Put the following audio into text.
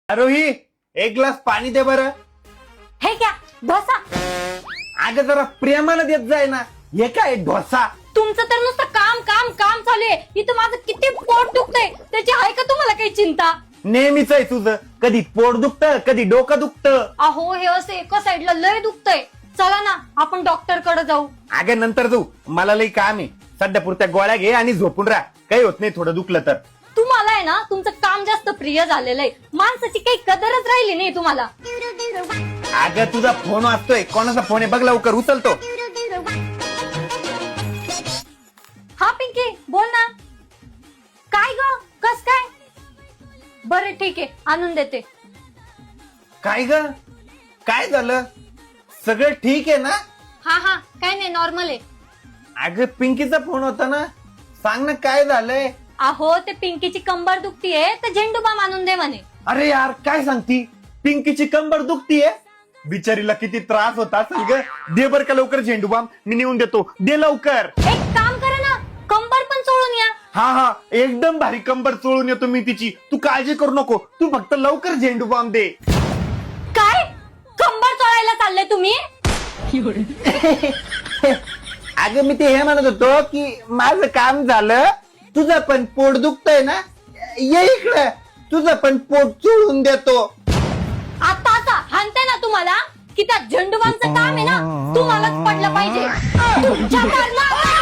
आरोही एक ग्लास पाणी दे बरं. हे घ्या ढोसा. अगं जरा प्रेमानं देत जाय ना. हे काय ढोसा? तुमचं तर नुसतं काम काम काम चालू आहे. इथं माझं किती पोट दुखतंय त्याची आहे का तुम्हाला काही चिंता? नेहमीच आहे तुझं. कधी पोट दुखतं कधी डोकं दुखतं. अहो हे असं एका साईडला लय दुखतंय. चला ना आपण डॉक्टर कडे जाऊ. अगं नंतर जाऊ, मला लई काम आहे. सध्या पुरत्या गोळ्या घे आणि झोपून राहा. काही होत नाही थोडं दुखलं तर. तुम्हाला आहे ना तुमचं काम जास्त प्रिय झालेलं आहे. माणसाची काही कदरच राहिली नाही तुम्हाला. अगं तुझा फोन वाजतोय. कोणाचा फोन आहे बघ लवकर, उचलतो. हा पिंकी बोल ना. काय ग कस काय? बरं ठीक आहे आणून देते. काय ग काय झालं? सगळं ठीक आहे ना? हा काय नाही नॉर्मल आहे. अगं पिंकीचा फोन होता ना, सांग ना काय झालंय? अहो ते पिंकीची कंबर दुखतीये तर झेंडू बाम आणून दे म्हणे. अरे यार काय सांगती, पिंकीची कंबर दुखतीये. बिचारीला किती त्रास होता असेल ग. दे बर का लवकर झेंडूबाम, मी नेऊन देतो. दे लवकर. एक काम करा ना कंबर पण चोळून या. हा एकदम भारी कंबर चोळून येतो मी तिची. तू काळजी करू नको, तू फक्त लवकर झेंडूबाम दे. काय कंबर चोळायला चालले तुम्ही? अगं मी ते हे म्हणत होतो की माझं काम झालं, तुझं पण पोट दुखतंय ना, ये इकडं, तुझं पण पोट चोळून देतो. आता हाणते ना तुम्हाला की त्या झेंडूबामचं काम आहे ना तुम्हालाच पडलं पाहिजे. तुमच्या कारणाला.